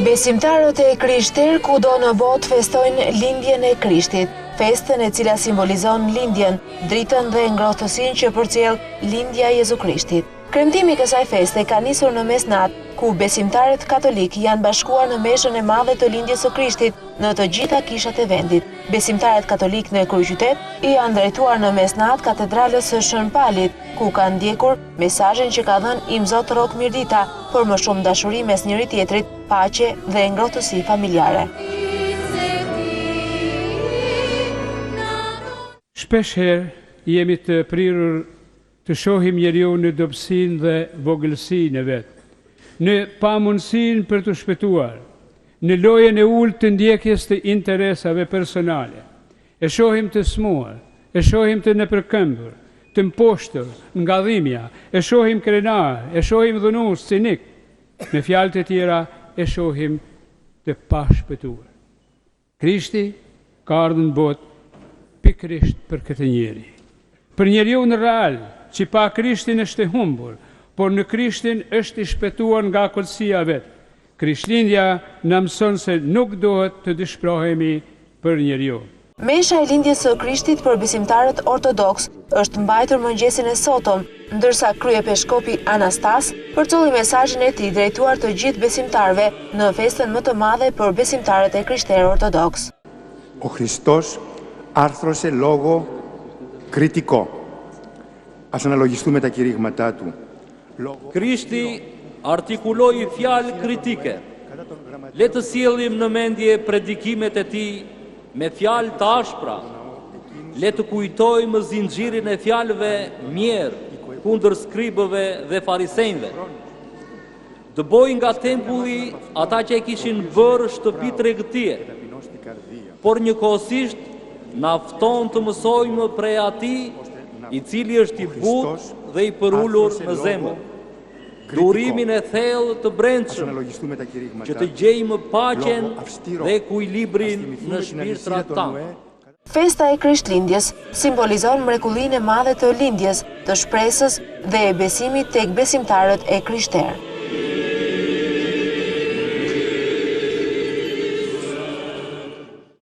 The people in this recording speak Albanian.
Besimtarët e Krishter kudo në botë festojnë lindjen e Krishtit, festën e cila simbolizon lindjen, dritën dhe ngrohtësinë që përcjell lindja e Jezu Krishtit. Kremtimi i kësaj feste ka nisur në mesnatë, ku besimtarët katolik janë bashkuar në meshën e madhe të lindjes së Krishtit në të gjitha kishat e vendit. Besimtarët katolik në kryeqytet i janë drejtuar në mesnatë katedralës së Shën Palit, ku kanë ndjekur mesazhin që ka dhënë Im Zot Rok Mirdita për më shumë dashuri mes njëri tjetrit, paqe dhe ngrohtësi familjare. Shpesh herë jemi të prirur të shohim njeriu në dobësinë dhe vogëlsinë e vet, në pamundësinë për të shpëtuar, në lojën e ulët të ndjekjes të interesave personale. E shohim të smuar, e shohim të nëpërkëmbur, të mposhtër, nga dhimbja, e shohim krenar, e shohim dhunues, cinik. Me fjalë të tjera, e shohim të pashpëtuar. Krishti ka ardhur në botë pikërisht për këtë njeri. Për njeriu në real, që pa Krishtin është e humbur, por në Krishtin është i shpëtuar nga kolësia vetë. Krishtlindja na mëson se nuk duhet të dëshpërohemi për njeriu. Mesha e lindjes së Krishtit për besimtarët ortodoks është mbajtur mëngjesin e sotëm, ndërsa kryepeshkopi Anastas përcolli mesazhin e tij drejtuar të gjithë besimtarëve në festën më të madhe për besimtarët e Krishterë ortodoks. Ο Χριστός άρθρωσε λόγο κριτικό. Ας αναλογιστούμε τα κηρύγματά του. Krishti artikuloi fjalë kritike. Le të sjellim në mendje predikimet e tij me fjalë të ashpra. Le të kujtojmë zinxhirin e fjalëve mjerë kundër skribëve dhe farisejve. Dëboi nga tempulli ata që e kishin bërë shtëpi tregtie. Por njëkohësisht na fton të mësojmë prej atij i cili është i butë dhe i përullur në zemër. Durimin e thellë të brendshëm që të gjejmë paqen dhe ekuilibrin në shpirtrat tanë. Festa e Krishtlindjes simbolizon mrekullinë e madhe të lindjes, të shpresës dhe e besimit tek besimtarët e Krishterë.